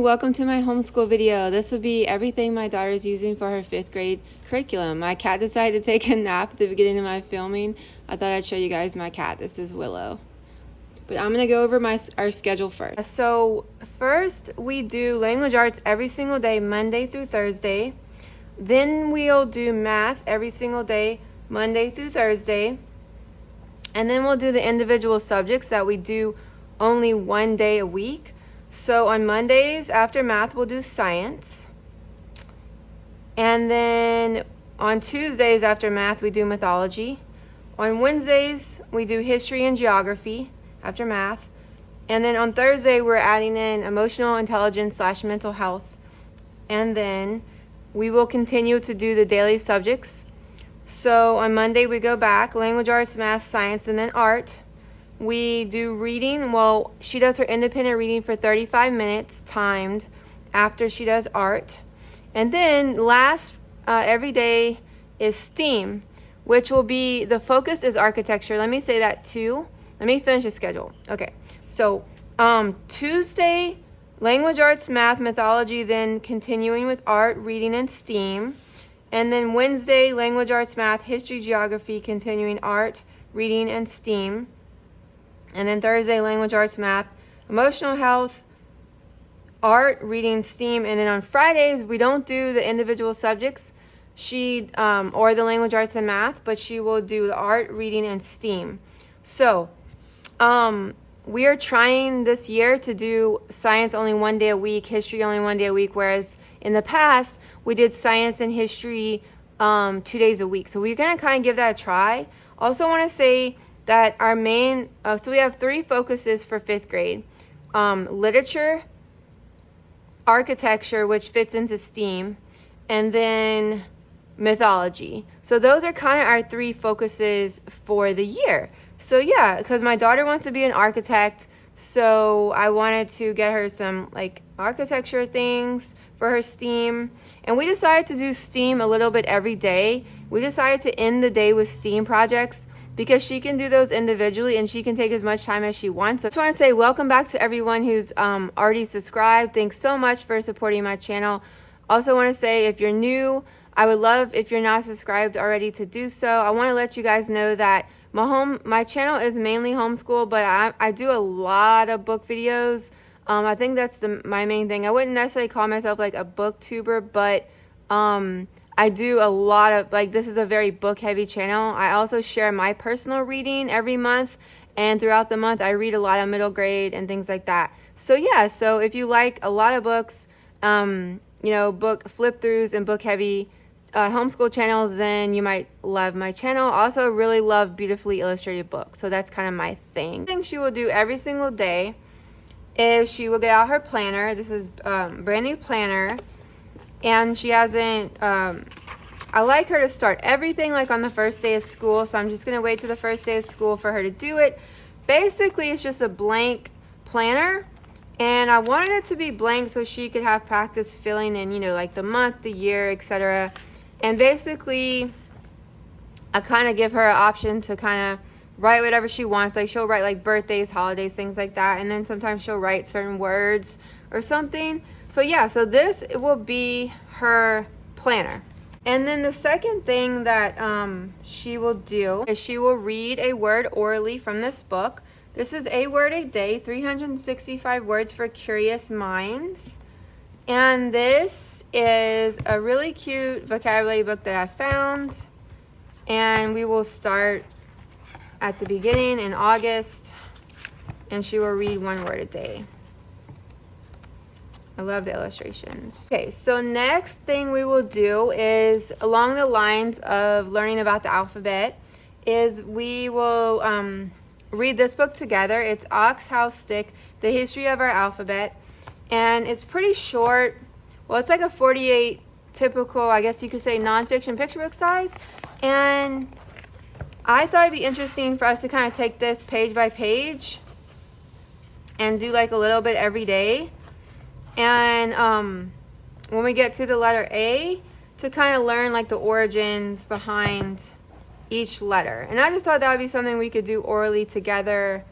welcome to my homeschool video. This will be everything my daughter is using for her 5th grade curriculum. My cat decided to take a nap at the beginning of my filming. I thought I'd show you guys my cat. This is Willow. But I'm going to go over our schedule first. So first we do language arts every single day, Monday through Thursday. Then we'll do math every single day, Monday through Thursday. And then we'll do the individual subjects that we do only one day a week. So on Mondays after math, we'll do science. And then on Tuesdays after math, we do mythology. On Wednesdays, we do history and geography after math. And then on Thursday, we're adding in emotional intelligence / mental health. And then we will continue to do the daily subjects. So on Monday, we go back, language arts, math, science, and then art. We do reading. Well, she does her independent reading for 35 minutes, timed, after she does art. And then last, every day is STEAM, which will be, the focus is architecture. Let me say that too. Let me finish the schedule. Okay, so Tuesday, language arts, math, mythology, then continuing with art, reading, and STEAM. And then Wednesday, language arts, math, history, geography, continuing art, reading, and STEAM. And then Thursday, language arts, math, emotional health, art, reading, STEAM. And then on Fridays, we don't do the individual subjects, or the language arts and math, but she will do the art, reading, and STEAM. So we are trying this year to do science only one day a week, history only one day a week, whereas in the past, we did science and history 2 days a week. So we're going to kind of give that a try. Also want to say that our main, so we have 3 focuses for 5th grade. Literature, architecture, which fits into STEAM, and then mythology. So those are kind of our 3 focuses for the year. So yeah, because my daughter wants to be an architect, so I wanted to get her some like architecture things for her STEAM. And we decided to do STEAM a little bit every day. We decided to end the day with STEAM projects because she can do those individually and she can take as much time as she wants. So I just want to say welcome back to everyone who's already subscribed. Thanks so much for supporting my channel. Also want to say if you're new, I would love if you're not subscribed already to do so. I want to let you guys know that my channel is mainly homeschool, but I do a lot of book videos. I think that's my main thing. I wouldn't necessarily call myself like a booktuber, but I do a lot of, like, this is a very book heavy channel. I also share my personal reading every month, and throughout the month I read a lot of middle grade and things like that. So yeah, so if you like a lot of books, book flip throughs and book heavy homeschool channels, then you might love my channel. Also really love beautifully illustrated books, so that's kind of my thing. The thing she will do every single day is she will get out her planner. This is brand new planner, and she hasn't I like her to start everything like on the first day of school, so I'm just gonna wait till the first day of school for her to do it. Basically it's just a blank planner, and I wanted it to be blank so she could have practice filling in, like the month, the year, etc. And basically I kind of give her an option to kind of write whatever she wants. Like she'll write like birthdays, holidays, things like that, and then sometimes she'll write certain words or something. So yeah, so this will be her planner. And then the second thing that she will do is she will read a word orally from this book. This is A Word a Day, 365 Words for Curious Minds. And this is a really cute vocabulary book that I found. And we will start at the beginning in August, and she will read 1 word a day. I love the illustrations. Okay, so next thing we will do is along the lines of learning about the alphabet is we will read this book together. It's Ox, House, Stick, The History of Our Alphabet. And it's pretty short. Well, it's like a 48 typical, I guess you could say, nonfiction picture book size. And I thought it'd be interesting for us to kind of take this page by page and do like a little bit every day. And when we get to the letter A, to kind of learn like the origins behind each letter. And I just thought that would be something we could do orally together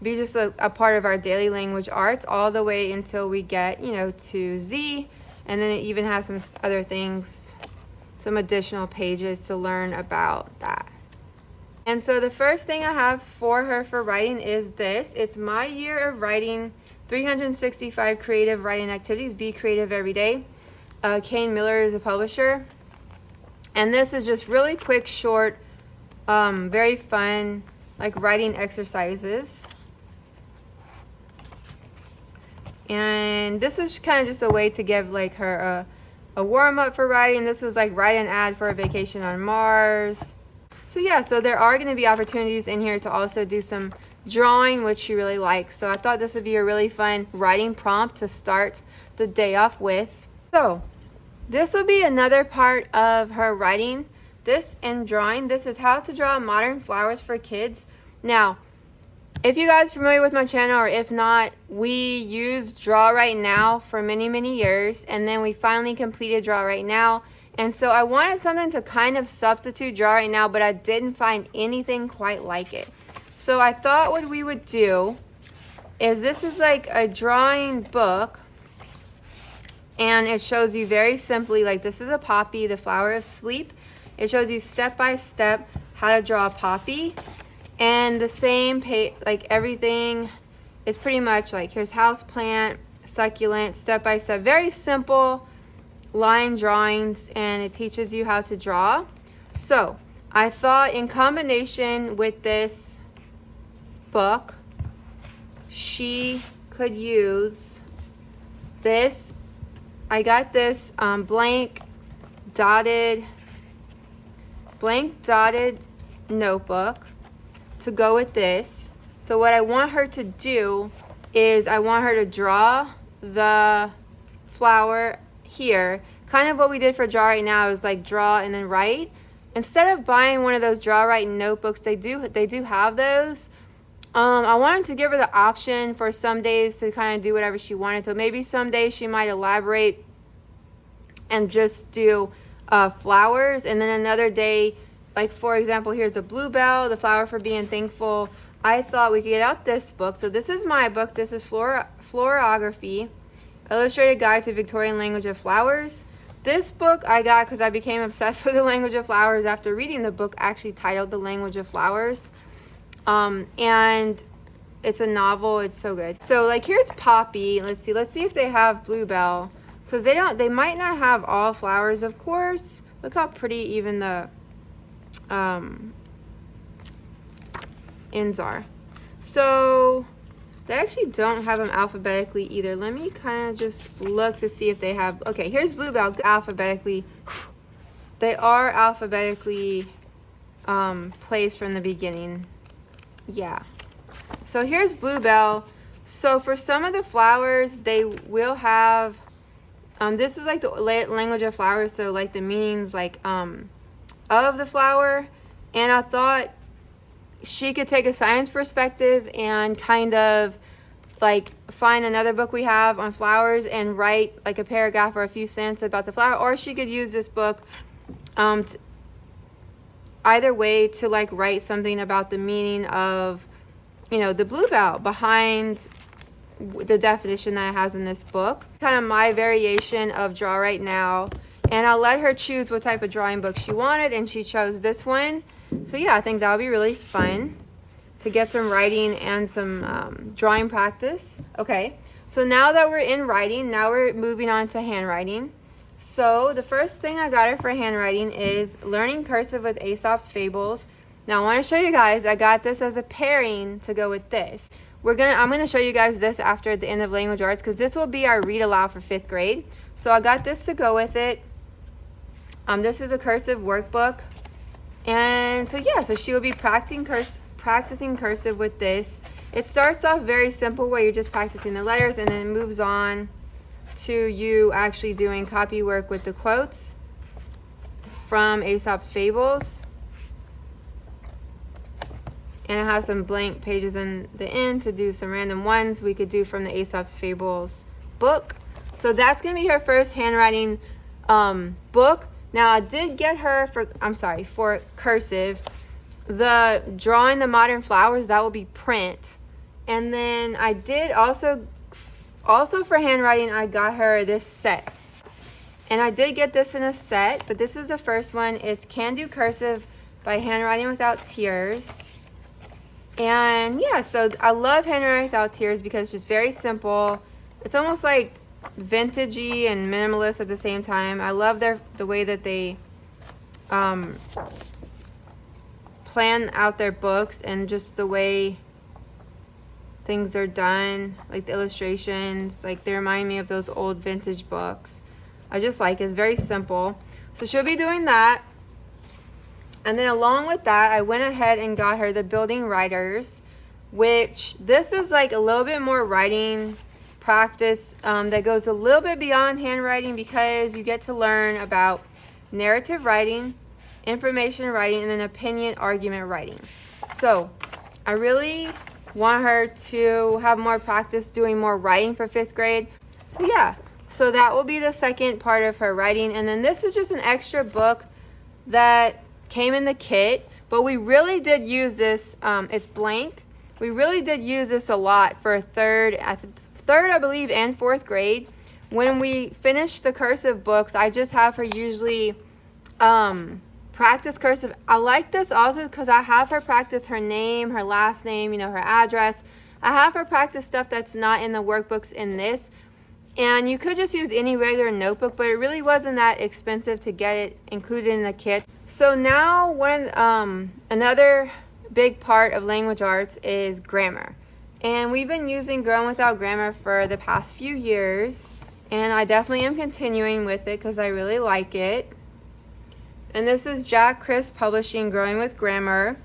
be just a part of our daily language arts all the way until we get, you know, to Z. And then it even has some other things, some additional pages to learn about that. And so the first thing I have for her for writing is this. It's My Year of Writing, 365 Creative Writing Activities. Be creative every day. Kane Miller is a publisher. And this is just really quick, short, very fun, like writing exercises. And this is kind of just a way to give like her a warm up for writing. This was like write an ad for a vacation on Mars. So yeah, so there are going to be opportunities in here to also do some drawing, which she really likes. So I thought this would be a really fun writing prompt to start the day off with. So this will be another part of her writing. This and drawing. This is how to draw modern flowers for kids. Now, if you guys are familiar with my channel, or if not, we used Draw Right Now for many, many years, and then we finally completed Draw Right Now. And so I wanted something to kind of substitute Draw Right Now, but I didn't find anything quite like it. So I thought what we would do is, this is like a drawing book, and it shows you very simply, like this is a poppy, the flower of sleep. It shows you step by step how to draw a poppy. And the same page, like everything is pretty much like, here's house plant, succulent, step by step, very simple line drawings, and it teaches you how to draw. So I thought in combination with this book, she could use this. I got this blank dotted notebook to go with this. So what I want her to do is, I want her to draw the flower here. Kind of what we did for Draw Right Now is like draw and then write. Instead of buying one of those Draw Right notebooks, they do have those. I wanted to give her the option for some days to kind of do whatever she wanted. So maybe some days she might elaborate and just do flowers, and then another day, like for example, here's a bluebell, the flower for being thankful. I thought we could get out this book. So this is my book. This is Florography, Illustrated Guide to Victorian Language of Flowers. This book I got because I became obsessed with the language of flowers after reading the book actually titled The Language of Flowers. And it's a novel. It's so good. So like here's poppy. Let's see if they have bluebell, because they might not have all flowers, of course. Look how pretty even the ends are. So they actually don't have them alphabetically either. Let me kind of just look to see if they have. Okay, here's bluebell alphabetically. They are alphabetically placed from the beginning. Yeah. So here's bluebell. So for some of the flowers, they will have this is like the language of flowers, so like the meanings like of the flower. And I thought she could take a science perspective and kind of like find another book we have on flowers and write like a paragraph or a few sentences about the flower, or she could use this book either way to like write something about the meaning of, you know, the bluebell behind the definition that it has in this book. Kind of my variation of Draw Right Now, and I'll let her choose what type of drawing book she wanted, and she chose this one. So yeah, I think that'll be really fun to get some writing and some drawing practice. Okay, so now that we're in writing, now we're moving on to handwriting. So the first thing I got her for handwriting is Learning Cursive with Aesop's Fables. Now I want to show you guys, I got this as a pairing to go with this. I'm gonna show you guys this after the end of language arts, because this will be our read aloud for 5th grade. So I got this to go with it. This is a cursive workbook. And so yeah, so she will be practicing cursive with this. It starts off very simple where you're just practicing the letters, and then it moves on to you actually doing copy work with the quotes from Aesop's Fables. And it has some blank pages in the end to do some random ones we could do from the Aesop's Fables book. So that's going to be her first handwriting book. Now I did get her for cursive, the Drawing the Modern Flowers, that will be print. And then I did also for handwriting, I got her this set. And I did get this in a set, but this is the first one. It's Can Do Cursive by Handwriting Without Tears. And yeah, so I love Handwriting Without Tears because it's just very simple. It's almost like vintagey and minimalist at the same time. I love the way that they plan out their books and just the way things are done, like the illustrations, like they remind me of those old vintage books. I just like it. It's very simple. So she'll be doing that. And then along with that, I went ahead and got her the Building Writers, which this is like a little bit more writing practice that goes a little bit beyond handwriting, because you get to learn about narrative writing, information writing, and then opinion argument writing. So I really want her to have more practice doing more writing for 5th grade. So yeah, so that will be the second part of her writing. And then this is just an extra book that came in the kit, but we really did use this. It's blank. We really did use this a lot for third, I believe, and 4th grade. When we finish the cursive books, I just have her usually practice cursive. I like this also because I have her practice her name, her last name, her address. I have her practice stuff that's not in the workbooks in this. And you could just use any regular notebook, but it really wasn't that expensive to get it included in the kit. So now another big part of language arts is grammar. And we've been using Growing Without Grammar for the past few years. And I definitely am continuing with it because I really like it. And this is Jack Chris Publishing, Growing with Grammar.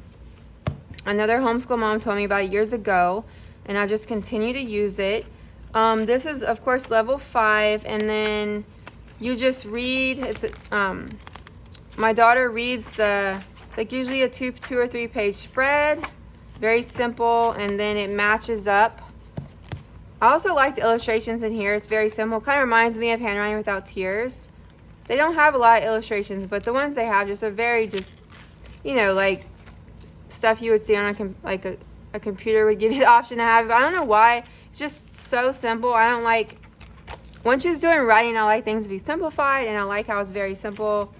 Another homeschool mom told me about it years ago, and I just continue to use it. This is, of course, level 5, and then you just read. It's my daughter reads it's like usually a 2 or 3 page spread, very simple, and then it matches up. I also like the illustrations in here. It's very simple. Kind of reminds me of Handwriting Without Tears. They don't have a lot of illustrations, but the ones they have just are very like stuff you would see on a computer would give you the option to have. I don't know why. It's just so simple. I don't like, when she's doing writing, I like things to be simplified, and I like how it's very simple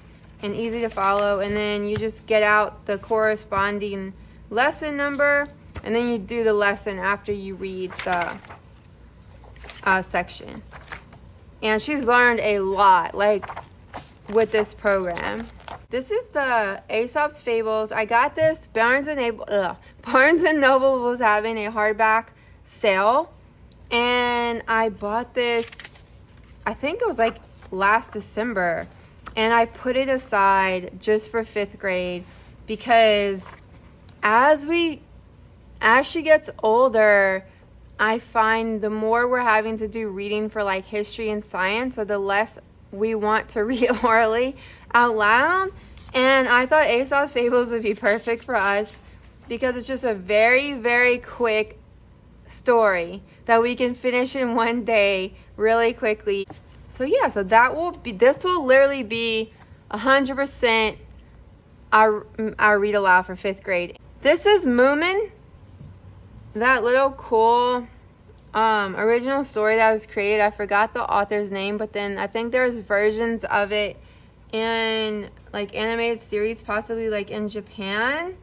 and easy to follow. And then you just get out the corresponding lesson number, and then you do the lesson after you read the section. And she's learned a lot, with this program. This is the Aesop's Fables. I got this. Barnes and Noble was having a hardback sale, and I bought this, I think it was last December, and I put it aside just for 5th grade because as she gets older, I find the more we're having to do reading for history and science, or the less we want to read orally out loud. And I thought Aesop's Fables would be perfect for us because it's just a very, very quick story that we can finish in one day really quickly. So yeah, so this will literally be 100% our read aloud for 5th grade. This is Moomin, that little cool original story that was created. I forgot the author's name, but then I think there's versions of it in animated series, possibly in Japan.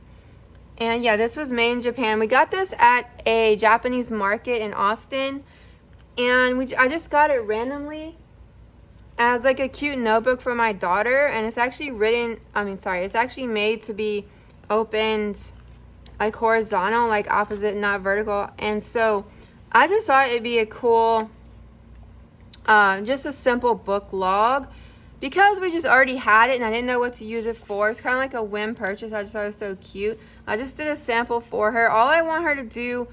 And yeah, this was made in Japan. We got this at a Japanese market in Austin, and I just got it randomly as a cute notebook for my daughter. And it's actually it's actually made to be opened horizontal, opposite, not vertical. And so I just thought it'd be a cool, just a simple book log, because we just already had it and I didn't know what to use it for. It's kind of like a whim purchase. I just thought it was so cute. I just did a sample for her. All I want her to do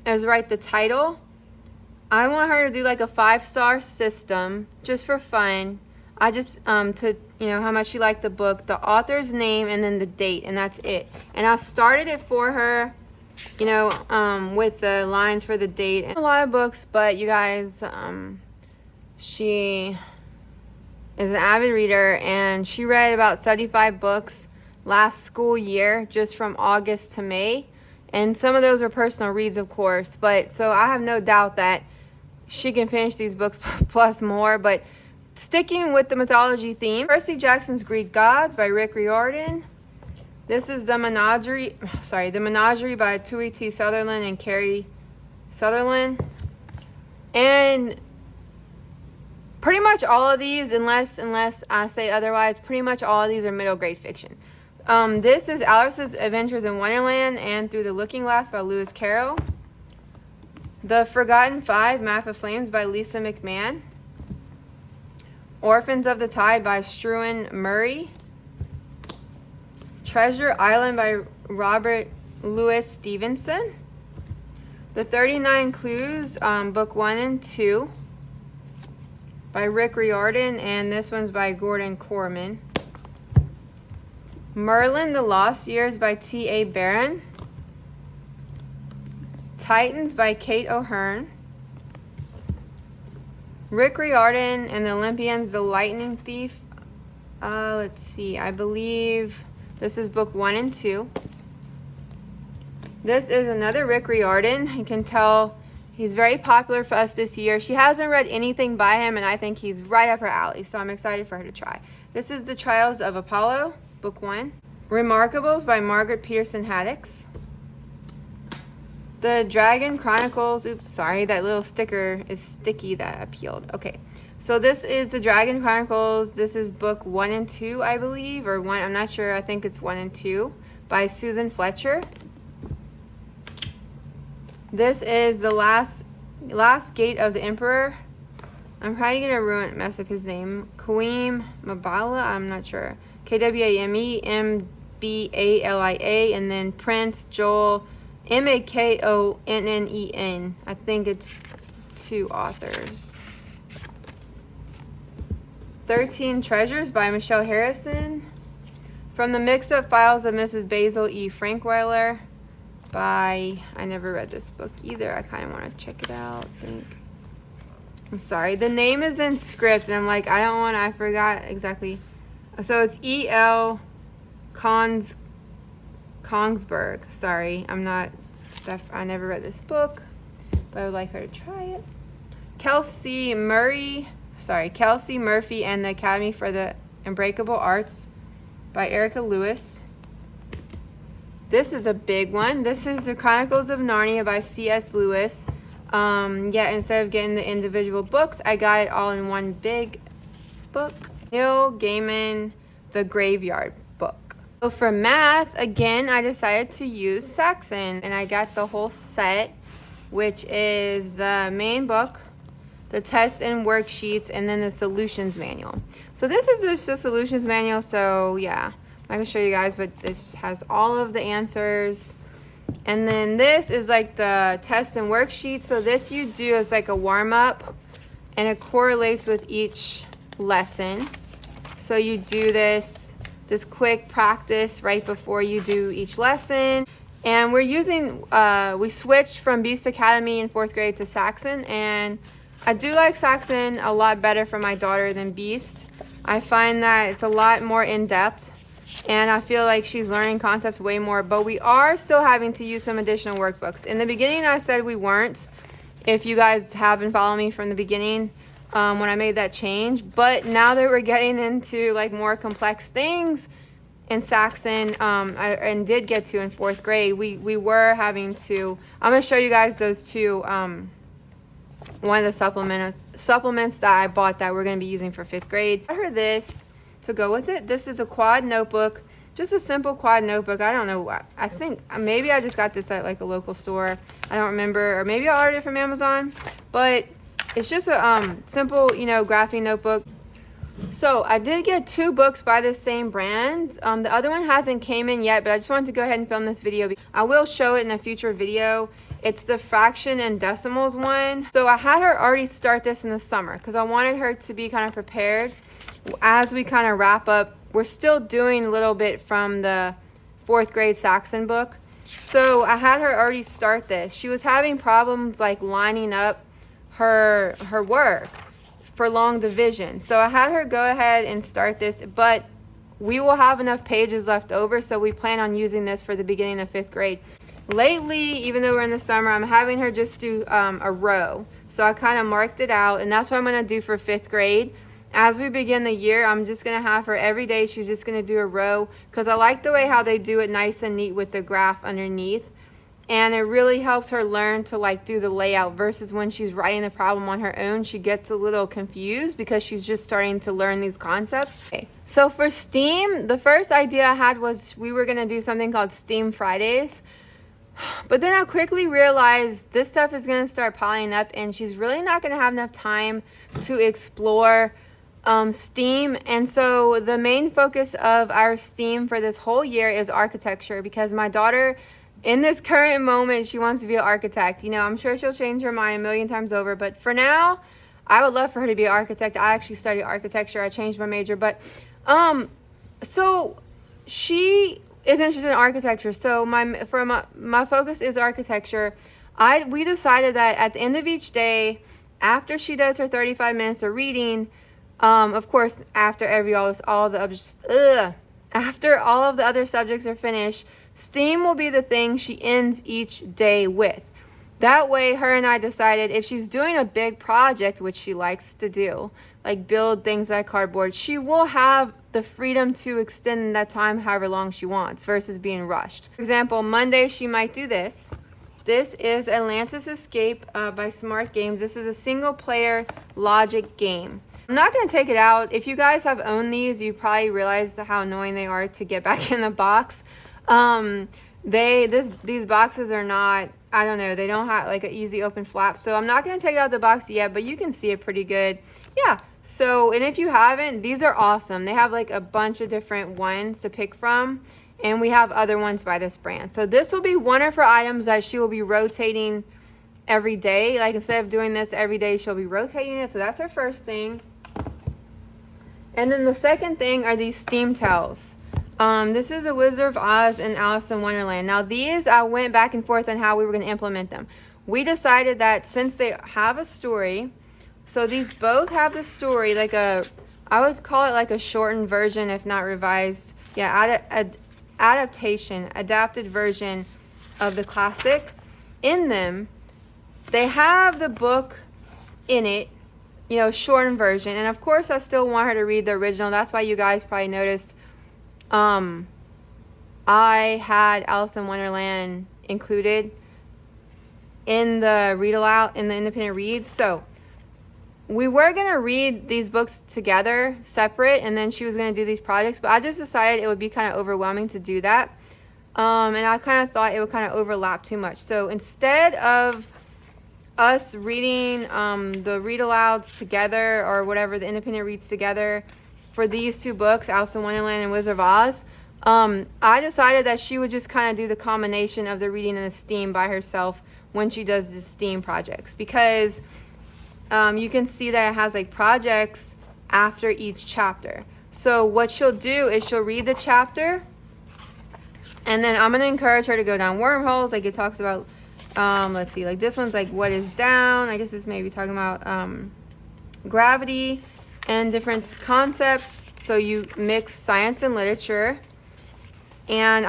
is write the title. I want her to do a 5-star system just for fun. I just, to, how much she liked the book, the author's name, and then the date, and that's it. And I started it for her, with the lines for the date. And a lot of books, but you guys, she is an avid reader, and she read about 75 books last school year, just from August to May. And some of those are personal reads, of course. But so I have no doubt that she can finish these books plus more. But sticking with the mythology theme, Percy Jackson's Greek Gods by Rick Riordan. This is The Menagerie by Tui T. Sutherland and Carrie Sutherland. And pretty much all of these, unless I say otherwise, pretty much all of these are middle grade fiction. This is Alice's Adventures in Wonderland and Through the Looking Glass by Lewis Carroll. The Forgotten Five, Map of Flames by Lisa McMahon. Orphans of the Tide by Struan Murray. Treasure Island by Robert Louis Stevenson. The 39 Clues, book 1 and 2 by Rick Riordan, and this one's by Gordon Corman. Merlin, The Lost Years by T.A. Barron. Titans by Kate O'Hearn. Rick Riordan and the Olympians, The Lightning Thief. Let's see, I believe this is book 1 and 2. This is another Rick Riordan. You can tell he's very popular for us this year. She hasn't read anything by him, and I think he's right up her alley, so I'm excited for her to try. This is The Trials of Apollo, book 1. Remarkables by Margaret Peterson Haddix. The Dragon Chronicles, oops, sorry, that little sticker is sticky that appealed. Okay, so this is The Dragon Chronicles. This is book 1 and 2, I believe, or 1, I'm not sure, I think it's 1 and 2, by Susan Fletcher. This is The Last Gate of the Emperor. I'm probably going to mess up his name. Kwame Mabala, I'm not sure. Kwame Mbalia, and then Prince Joel Makonnen. I think it's 2 authors. 13 Treasures by Michelle Harrison. From the Mixed-Up Files of Mrs. Basil E. Frankweiler by, I never read this book either. I kind of want to check it out, I think. I'm sorry. The name is in script, and I'm like, I forgot exactly. So it's E.L. Kongsberg. Sorry, I never read this book, but I would like her to try it. Kelsey Murphy and the Academy for the Unbreakable Arts by Erica Lewis. This is a big one. This is The Chronicles of Narnia by C.S. Lewis. Instead of getting the individual books, I got it all in one big book. Neil Gaiman, The Graveyard Book. So for math, again, I decided to use Saxon, and I got the whole set, which is the main book, the test and worksheets, and then the solutions manual. So this is just a solutions manual, so yeah, I can show you guys, but this has all of the answers. And then this is like the test and worksheet. So this you do as like a warm-up, and it correlates with each lesson. So you do this quick practice right before you do each lesson. And we switched from Beast Academy in 4th grade to Saxon, and I do like Saxon a lot better for my daughter than Beast. I find that it's a lot more in-depth, and I feel like she's learning concepts way more, but we are still having to use some additional workbooks. In the beginning, I said we weren't, if you guys haven't followed me from the beginning, when I made that change. But now that we're getting into like more complex things in Saxon, and did get to in 4th grade, we were having to, I'm going to show you guys those two, one of the supplements that I bought that we're going to be using for 5th grade. I heard this to go with it. This is a quad notebook, just a simple quad notebook. I don't know, I think maybe I just got this at like a local store. I don't remember, or maybe I ordered it from Amazon, but it's just a simple, graphing notebook. So I did get 2 books by the same brand. The other one hasn't came in yet, but I just wanted to go ahead and film this video. I will show it in a future video. It's the fraction and decimals one. So I had her already start this in the summer because I wanted her to be kind of prepared as we kind of wrap up. We're still doing a little bit from the 4th grade Saxon book. So I had her already start this. She was having problems like lining up her work for long division. So I had her go ahead and start this, but we will have enough pages left over, so we plan on using this for the beginning of 5th grade. lately, even though we're in the summer, I'm having her just do a row. So I kind of marked it out, and that's what I'm going to do for 5th grade. As we begin the year, I'm just going to have her every day. She's just going to do a row because I like the way how they do it nice and neat with the graph underneath. And it really helps her learn to like do the layout versus when she's writing the problem on her own, she gets a little confused because she's just starting to learn these concepts. Okay. So for STEAM, the first idea I had was we were going to do something called STEAM Fridays. But then I quickly realized this stuff is going to start piling up and she's really not going to have enough time to explore STEAM. And so the main focus of our STEAM for this whole year is architecture, because my daughter, in this current moment, she wants to be an architect. You know, I'm sure she'll change her mind a million times over, but for now, I would love for her to be an architect. I actually studied architecture. I changed my major, but so she is interested in architecture. So my focus is architecture. We decided that at the end of each day, after she does her 35 minutes of reading, of course, after after all of the other subjects are finished, STEAM will be the thing she ends each day with. That way, her and I decided if she's doing a big project, which she likes to do, like build things like cardboard, she will have the freedom to extend that time however long she wants versus being rushed. For example, Monday she might do this. This is Atlantis Escape by Smart Games. This is a single player logic game. I'm not going to take it out. If you guys have owned these, you probably realize how annoying they are to get back in the box. These boxes are not, I don't know, they don't have like an easy open flap. So I'm not going to take it out of the box yet, but you can see it pretty good. Yeah. So, and if you haven't, these are awesome. They have like a bunch of different ones to pick from, and we have other ones by this brand. So this will be one of her items that she will be rotating every day. Like instead of doing this every day, she'll be rotating it. So that's her first thing. And then the second thing are these steam tells. This is a Wizard of Oz and Alice in Wonderland. Now these, I went back and forth on how we were going to implement them. We decided that since they have a story, so these both have the story, like I would call it like a shortened version, if not revised. Yeah, adapted version of the classic. In them, they have the book in it, you know, shortened version. And of course, I still want her to read the original. That's why you guys probably noticed I had Alice in Wonderland included in the read aloud, in the independent reads. So we were going to read these books together, separate, and then she was going to do these projects. But I just decided it would be kind of overwhelming to do that. And I kind of thought it would kind of overlap too much. So instead of us reading the read alouds together or whatever, the independent reads together for these two books, Alice in Wonderland and Wizard of Oz, I decided that she would just kind of do the combination of the reading and the STEAM by herself when she does the STEAM projects, because you can see that it has like projects after each chapter. So what she'll do is she'll read the chapter, and then I'm going to encourage her to go down wormholes, like it talks about, let's see, like this one's like what is down. I guess this may be talking about gravity and different concepts. So you mix science and literature, and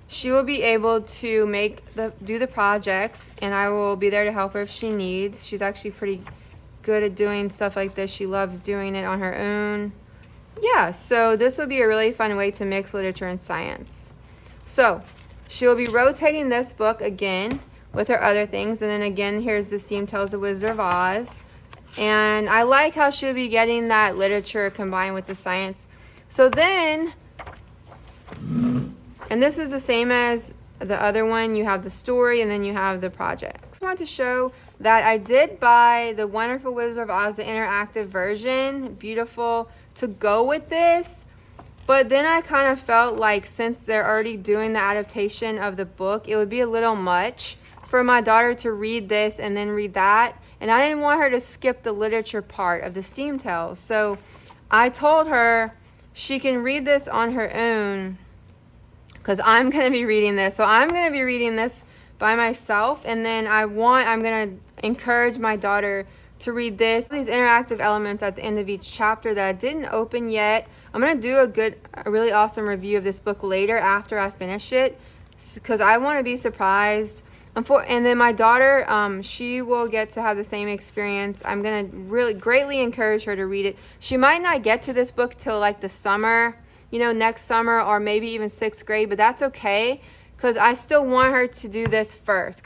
she will be able to do the projects, and I will be there to help her if she needs. She's actually pretty good at doing stuff like this. She loves doing it on her own. Yeah, so this will be a really fun way to mix literature and science. So she'll be rotating this book again with her other things, and then again, here's the STEAM Tells the Wizard of Oz. And I like how she'll be getting that literature combined with the science. So then, and this is the same as the other one. You have the story and then you have the projects. I want to show that I did buy the Wonderful Wizard of Oz, the interactive version. Beautiful to go with this. But then I kind of felt like since they're already doing the adaptation of the book, it would be a little much for my daughter to read this and then read that. And I didn't want her to skip the literature part of the STEAM Tells. So I told her she can read this on her own because I'm going to be reading this. So I'm going to be reading this by myself. And then I'm going to encourage my daughter to read these interactive elements at the end of each chapter that I didn't open yet. I'm going to do a really awesome review of this book later after I finish it. because I want to be surprised. And then my daughter, she will get to have the same experience. I'm going to really greatly encourage her to read it. She might not get to this book till like the summer, next summer, or maybe even 6th grade, but that's okay, because I still want her to do this first.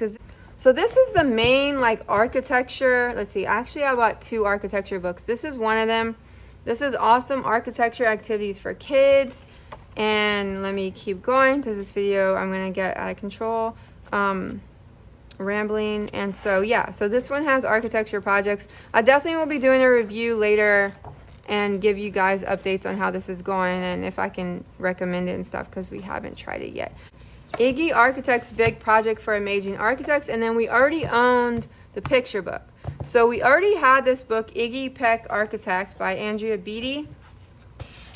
So this is the main like architecture. Let's see, actually I bought 2 architecture books. This is one of them. This is Awesome Architecture Activities for Kids. And let me keep going, because this video, I'm going to get out of control. Rambling. And so this one has architecture projects. I definitely will be doing a review later and give you guys updates on how this is going and if I can recommend it and stuff, because we haven't tried it yet. Iggy Architect's Big Project for Amazing Architects. And then we already owned the picture book. So we already had this book, Iggy Peck Architect by Andrea Beatty,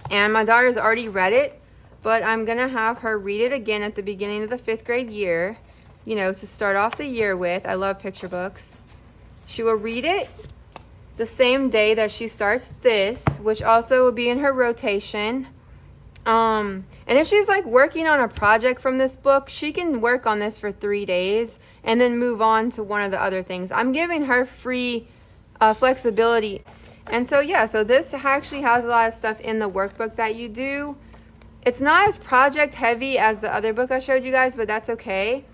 and my daughter's already read it, but I'm gonna have her read it again at the beginning of the 5th grade year, to start off the year with. I love picture books. She will read it the same day that she starts this, which also will be in her rotation. And if she's like working on a project from this book, she can work on this for 3 days and then move on to one of the other things. I'm giving her free flexibility. And so this actually has a lot of stuff in the workbook that you do. It's not as project heavy as the other book I showed you guys, but that's okay.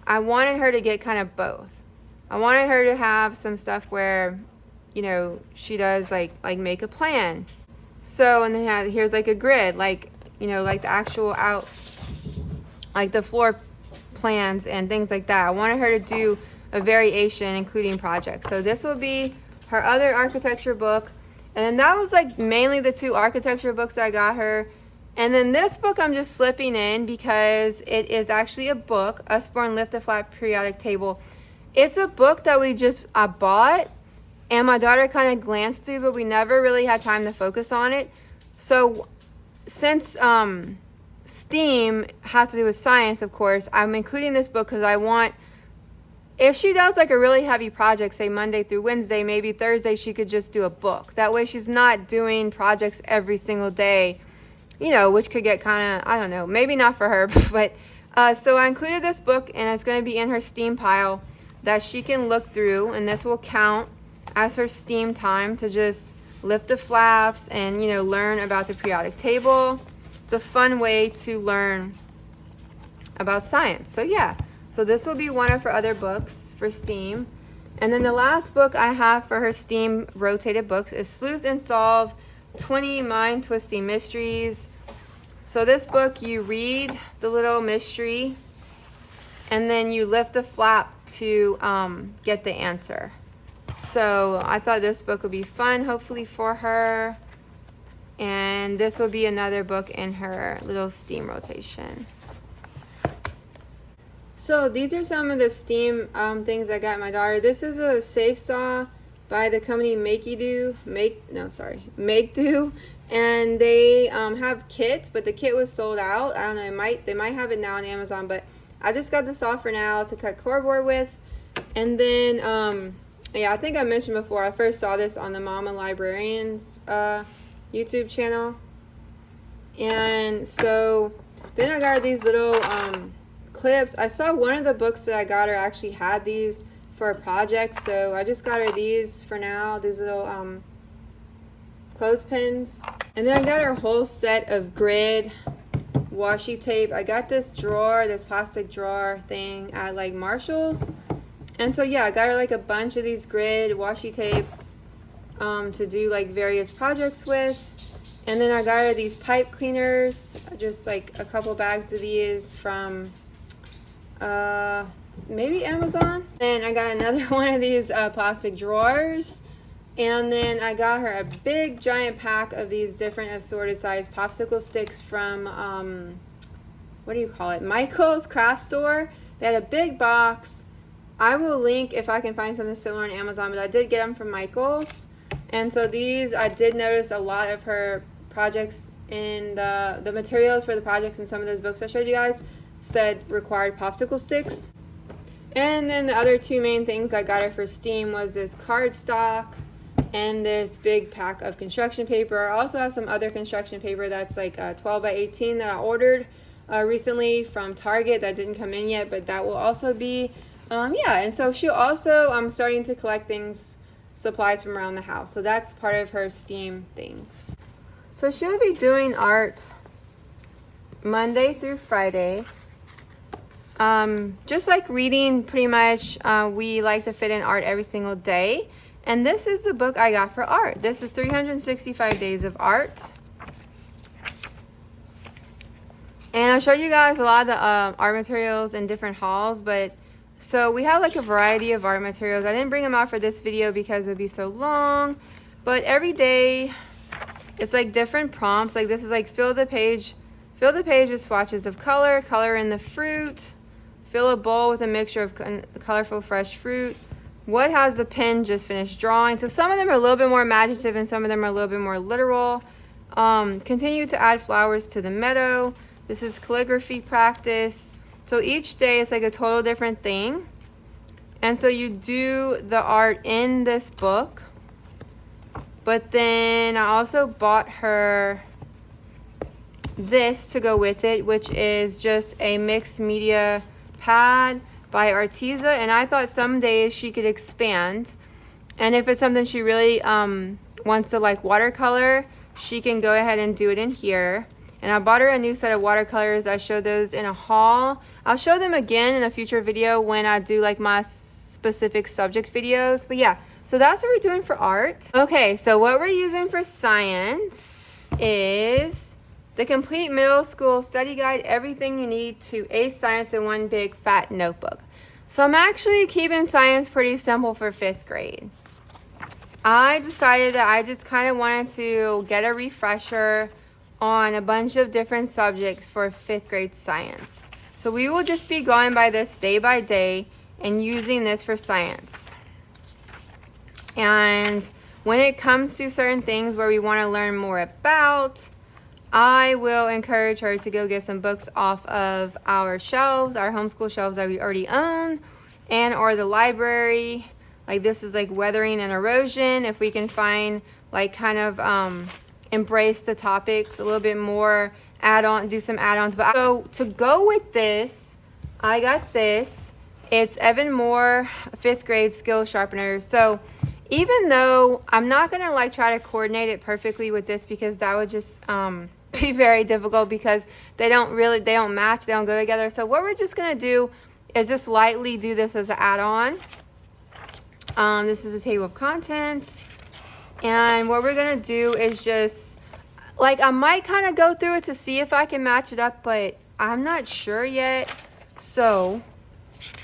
I wanted her to get kind of both. I wanted her to have some stuff where, she does like make a plan. So, and then here's like a grid, like the actual like the floor plans and things like that. I wanted her to do a variation, including projects. So this will be her other architecture book. And then that was like mainly the 2 architecture books I got her. And then this book I'm just slipping in because it is actually a book, Usborne Lift the Flat Periodic Table. It's a book that I bought, and my daughter kind of glanced through, but we never really had time to focus on it. So since STEAM has to do with science, of course, I'm including this book because I want, if she does like a really heavy project, say Monday through Wednesday, maybe Thursday, she could just do a book. That way she's not doing projects every single day, which could get kind of, I don't know, maybe not for her, but so I included this book, and it's going to be in her STEAM pile that she can look through, and this will count as her STEAM time to just lift the flaps and, learn about the periodic table. It's a fun way to learn about science. So this will be one of her other books for STEAM. And then the last book I have for her STEAM rotated books is Sleuth and Solve 20 Mind-Twisting Mysteries. So this book, you read the little mystery, and then you lift the flap to get the answer. So I thought this book would be fun, hopefully for her. And this will be another book in her little STEAM rotation. So these are some of the STEAM things I got my daughter. This is a safe saw by the company Make Do, and they have kits, but the kit was sold out. I don't know, they might have it now on Amazon, but I just got the saw for now to cut cardboard with. And then I think I mentioned before, I first saw this on the Mama Librarians YouTube channel. And so then I got these little clips. I saw one of the books that I got her actually had these for a project, so I just got her these for now, these little clothespins. And then I got her a whole set of grid washi tape. I got this plastic drawer thing at like Marshall's. And so I got her like a bunch of these grid washi tapes to do like various projects with. And then I got her these pipe cleaners, just like a couple bags of these from maybe Amazon. Then I got another one of these plastic drawers. And then I got her a big giant pack of these different assorted size popsicle sticks from, Michael's Craft Store. They had a big box. I will link if I can find something similar on Amazon, but I did get them from Michael's. And so these, I did notice a lot of her projects in the materials for the projects in some of those books I showed you guys said required popsicle sticks. And then the other 2 main things I got her for STEAM was this cardstock and this big pack of construction paper. I also have some other construction paper that's like 12 by 18 that I ordered recently from Target that didn't come in yet, but that will also be, yeah. And so she'll also, I'm starting to collect things, supplies from around the house. So that's part of her STEAM things. So she'll be doing art Monday through Friday. Just like reading, pretty much, we like to fit in art every single day. And this is the book I got for art. This is 365 Days of Art. And I showed you guys a lot of the art materials in different hauls, but so we have like a variety of art materials. I didn't bring them out for this video because it would be so long, but every day it's like different prompts. Like this is like fill the page with swatches of color, color in the fruit, fill a bowl with a mixture of colorful fresh fruit. What has the pen just finished drawing? So some of them are a little bit more imaginative and some of them are a little bit more literal. Continue to add flowers to the meadow. This is calligraphy practice. So each day it's like a total different thing. And so you do the art in this book. But then I also bought her this to go with it, which is just a mixed media pad by Arteza. And I thought some days she could expand. And if it's something she really wants to like watercolor, she can go ahead and do it in here. And I bought her a new set of watercolors. I showed those in a haul. I'll show them again in a future video when I do like my specific subject videos. But yeah, so that's what we're doing for art. Okay, so what we're using for science is the Complete Middle School Study Guide, everything you need to ace science in one big fat notebook. So I'm actually keeping science pretty simple for 5th grade. I decided that I just kind of wanted to get a refresher on a bunch of different subjects for 5th grade science. So we will just be going by this day by day and using this for science. And when it comes to certain things where we want to learn more about, I will encourage her to go get some books off of our shelves, our homeschool shelves that we already own, and or the library. Like this is like weathering and erosion. If we can find like kind of embrace the topics a little bit more, do some add-ons. But so to go with this, I got this. It's Evan Moore 5th grade skill sharpener. So even though I'm not gonna like try to coordinate it perfectly with this because that would just be very difficult because they don't match, they don't go together. So what we're just gonna do is just lightly do this as an add-on. This is a table of contents. And what we're gonna do is just, like, I might kind of go through it to see if I can match it up, but I'm not sure yet. So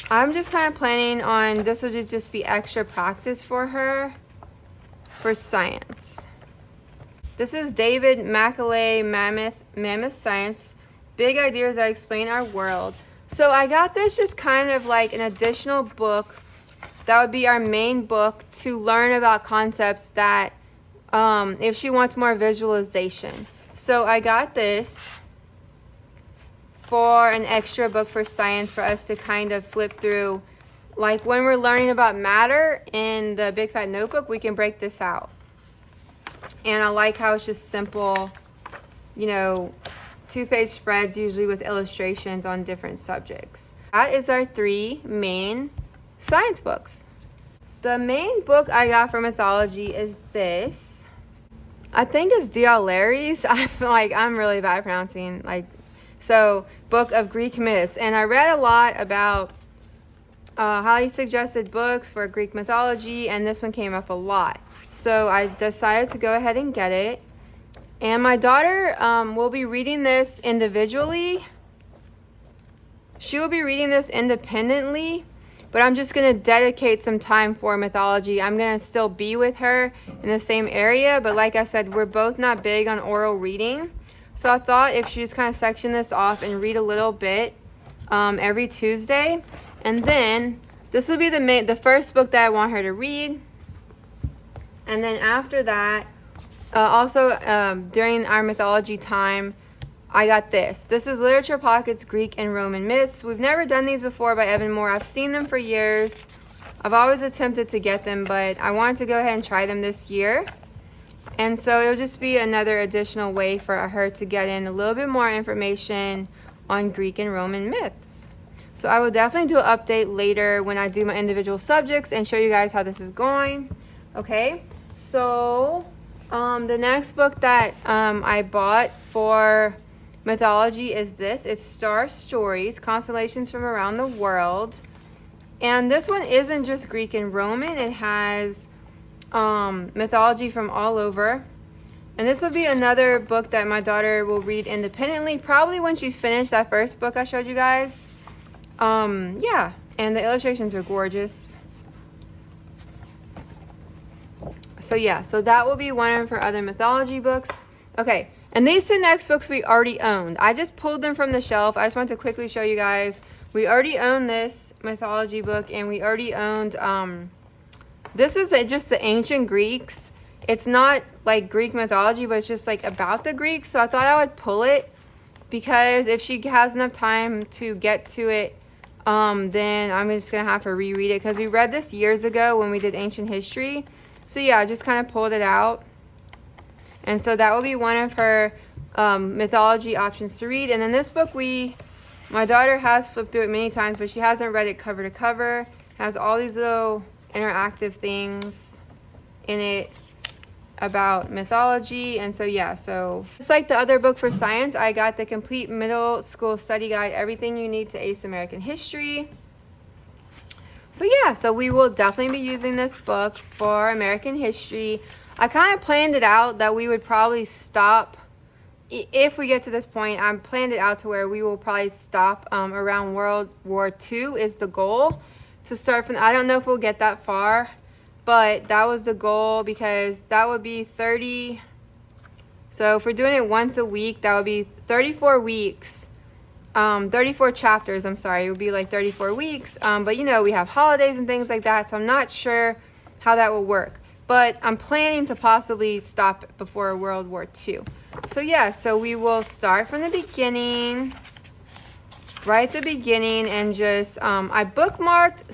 I'm just kind of planning on this will just be extra practice for her for science. This is David Macaulay Mammoth Science, Big Ideas That Explain Our World. So I got this just kind of like an additional book that would be our main book to learn about concepts that if she wants more visualization. So I got this for an extra book for science for us to kind of flip through. Like when we're learning about matter in the Big Fat Notebook, we can break this out. And I like how it's just simple, 2-page spreads usually with illustrations on different subjects. That is our 3 main science books. The main book I got for mythology is this. I think it's D.L. Larry's. I feel like I'm really bad at pronouncing. So Book of Greek Myths. And I read a lot about how he suggested books for Greek mythology, and this one came up a lot. So I decided to go ahead and get it. And my daughter will be reading this individually. She will be reading this independently, but I'm just going to dedicate some time for mythology. I'm going to still be with her in the same area, but like I said, we're both not big on oral reading. So I thought if she just kind of section this off and read a little bit every Tuesday, and then this will be the first book that I want her to read. And then after that, during our mythology time, I got this. This is Literature Pockets, Greek and Roman Myths. We've never done these before by Evan Moore. I've seen them for years. I've always attempted to get them, but I wanted to go ahead and try them this year. And so it'll just be another additional way for her to get in a little bit more information on Greek and Roman myths. So I will definitely do an update later when I do my individual subjects and show you guys how this is going. Okay, so the next book that I bought for mythology is this. It's Star Stories, Constellations from Around the World. And this one isn't just Greek and Roman. It has mythology from all over. And this will be another book that my daughter will read independently, probably when she's finished that first book I showed you guys. Yeah, and the illustrations are gorgeous. So yeah, so that will be one of her other mythology books. Okay, and these two next books we already owned. I just pulled them from the shelf. I just want to quickly show you guys. We already owned this mythology book, and we already owned, this is just the ancient Greeks. It's not like Greek mythology, but it's just like about the Greeks. So I thought I would pull it because if she has enough time to get to it, then I'm just going to have to reread it because we read this years ago when we did ancient history. So yeah, I just kind of pulled it out. And so that will be one of her mythology options to read. And then this book, my daughter has flipped through it many times, but she hasn't read it cover to cover. It has all these little interactive things in it about mythology. And so yeah, so just like the other book for science, I got the complete middle school study guide, everything you need to ace American history. So yeah, so we will definitely be using this book for American history. I kind of planned it out that we would probably stop, if we get to this point, I planned it out to where we will probably stop around World War II is the goal. To start from, I don't know if we'll get that far, but that was the goal because that would be 30. So if we're doing it once a week, that would be 34 weeks. 34 chapters, I'm sorry, it would be like 34 weeks. But you know, we have holidays and things like that, so I'm not sure how that will work. But I'm planning to possibly stop before World War II. So yeah, so we will start from the beginning, right at the beginning, and just, I bookmarked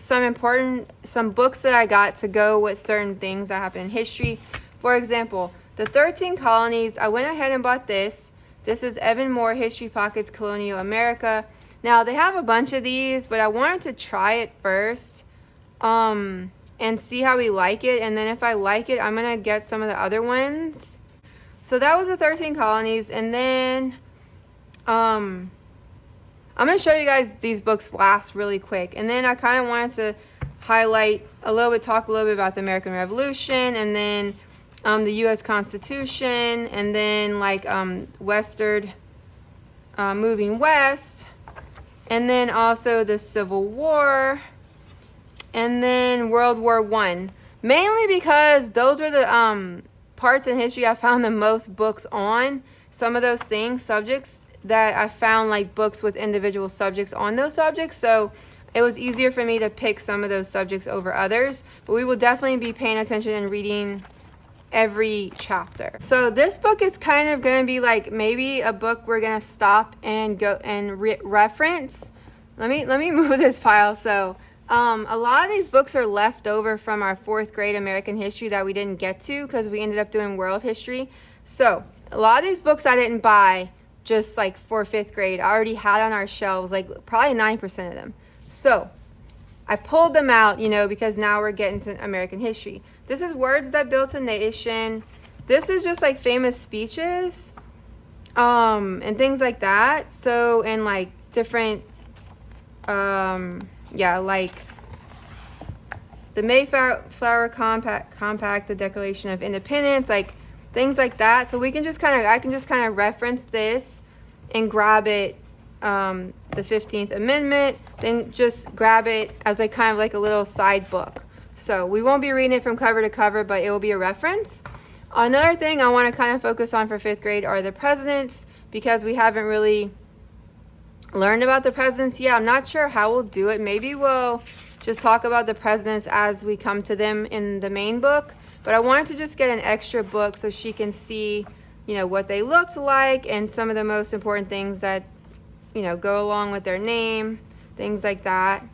some books that I got to go with certain things that happen in history. For example, the 13 colonies, I went ahead and bought this. This is Evan Moore, History Pockets, Colonial America. Now, they have a bunch of these, but I wanted to try it first and see how we like it. And then if I like it, I'm going to get some of the other ones. So that was the 13 colonies. And then I'm going to show you guys these books last really quick. And then I kind of wanted to highlight talk a little bit about the American Revolution, and then the U.S. Constitution, and then like Western moving west, and then also the Civil War, and then World War I. Mainly because those were the parts in history I found the most books on. Some of those subjects that I found like books with individual subjects on those subjects. So it was easier for me to pick some of those subjects over others. But we will definitely be paying attention and reading every chapter. So this book is kind of going to be like maybe a book we're going to stop and go and reference. Let me move this file. So a lot of these books are left over from our 4th grade American history that we didn't get to because we ended up doing world history. So a lot of these books I didn't buy just like for 5th grade. I already had on our shelves, like probably 9% of them. So I pulled them out, because now we're getting to American history. This is Words That Built a Nation. This is just like famous speeches and things like that. So, and like different, like the Mayflower Compact, the Declaration of Independence, like things like that. So I can just kind of reference this and grab it, the 15th Amendment, then just grab it as like kind of like a little side book. So we won't be reading it from cover to cover, but it will be a reference. Another thing I want to kind of focus on for 5th grade are the presidents, because we haven't really learned about the presidents yet. I'm not sure how we'll do it. Maybe we'll just talk about the presidents as we come to them in the main book. But I wanted to just get an extra book so she can see, what they looked like and some of the most important things that, go along with their name, things like that.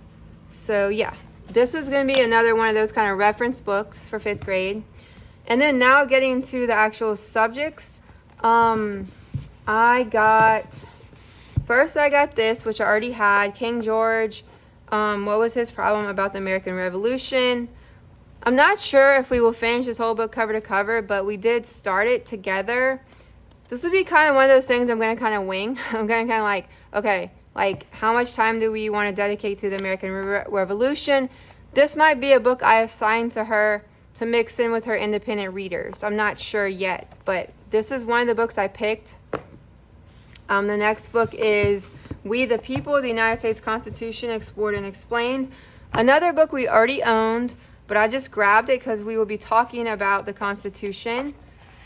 So yeah. This is going to be another one of those kind of reference books for 5th grade. And then now getting to the actual subjects, I got First, I got this, which I already had, King George. What was his problem about the American Revolution? I'm not sure if we will finish this whole book cover to cover, but we did start it together. This would be kind of one of those things I'm going to kind of wing. I'm going to kind of like, okay, like how much time do we want to dedicate to the American Revolution? This might be a book I assigned to her to mix in with her independent readers. I'm not sure yet, but this is one of the books I picked. The next book is We the People, the United States Constitution, Explored and Explained. Another book we already owned, but I just grabbed it because we will be talking about the Constitution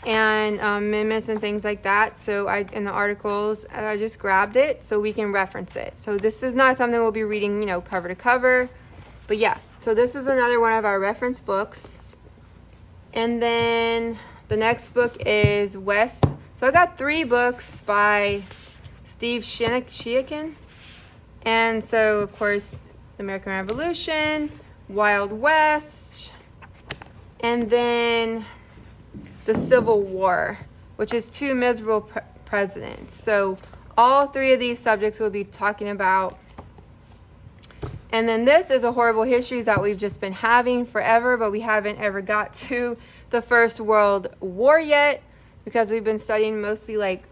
and amendments and things like that. So in the articles, I just grabbed it so we can reference it. So this is not something we'll be reading, you know, cover to cover. But yeah, so this is another one of our reference books. And then the next book is West. So I got 3 books by Steve Shiakin. And so, of course, the American Revolution, Wild West, and then the Civil War, which is 2 miserable presidents. So all 3 of these subjects we'll be talking about. And then this is a horrible histories that we've just been having forever, but we haven't ever got to the First World War yet because we've been studying mostly like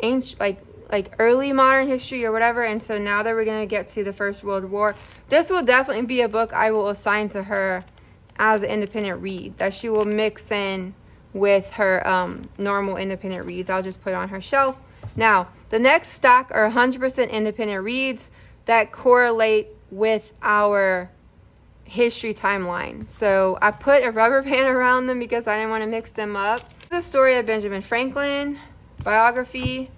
ancient, like early modern history or whatever. And so now that we're going to get to the First World War, this will definitely be a book I will assign to her as an independent read that she will mix in with her normal independent reads. I'll just put it on her shelf. Now, the next stack are 100% independent reads that correlate with our history timeline. So I put a rubber band around them because I didn't want to mix them up. This is the story of Benjamin Franklin, biography.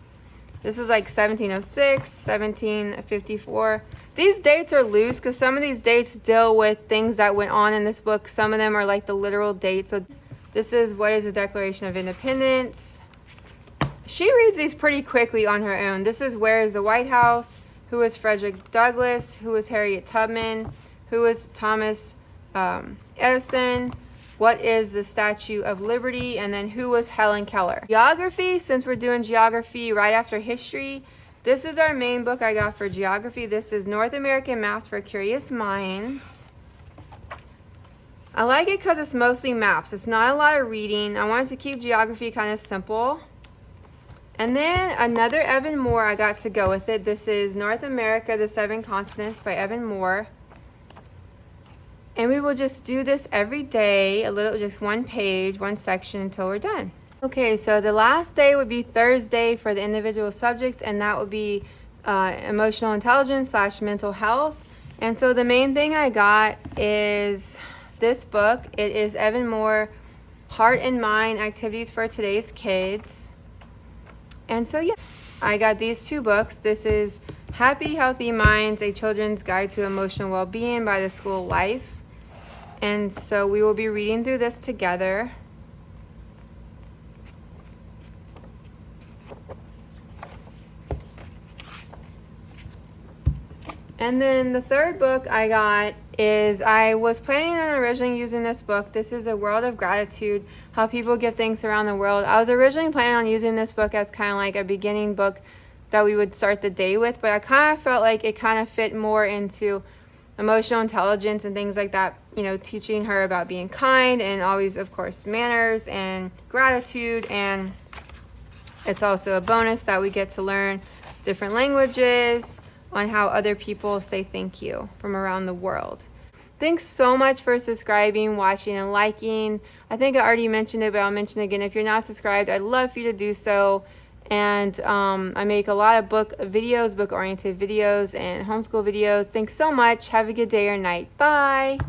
This is like 1706, 1754. These dates are loose because some of these dates deal with things that went on in this book. Some of them are like the literal dates. So this is what is the Declaration of Independence. She reads these pretty quickly on her own. This is Where is the White House? Who is Frederick Douglass? Who is Harriet Tubman? Who is Thomas Edison? What is the Statue of Liberty? And then who was Helen Keller? Geography, since we're doing geography right after history, this is our main book I got for geography. This is North American Maps for Curious Minds. I like it because it's mostly maps. It's not a lot of reading. I wanted to keep geography kind of simple. And then another Evan Moore I got to go with it. This is North America, the 7 Continents by Evan Moore. And we will just do this every day, just 1 page, 1 section until we're done. Okay, so the last day would be Thursday for the individual subjects, and that would be emotional intelligence / mental health. And so the main thing I got is this book. It is Evan Moore, Heart and Mind, Activities for Today's Kids. And so, yeah, I got these 2 books. This is Happy, Healthy Minds, A Children's Guide to Emotional Well-Being by the School of Life. And so we will be reading through this together. And then the third book I got is, I was planning on originally using this book. This is A World of Gratitude, How People Give Thanks Around the World. I was originally planning on using this book as kind of like a beginning book that we would start the day with, but I kind of felt like it kind of fit more into emotional intelligence and things like that, you know, teaching her about being kind and always, of course, manners and gratitude. And it's also a bonus that we get to learn different languages on how other people say thank you from around the world. Thanks so much for subscribing, watching, and liking. I think I already mentioned it, but I'll mention it again. If you're not subscribed, I'd love for you to do so. And I make a lot of book-oriented videos, and homeschool videos. Thanks so much. Have a good day or night. Bye.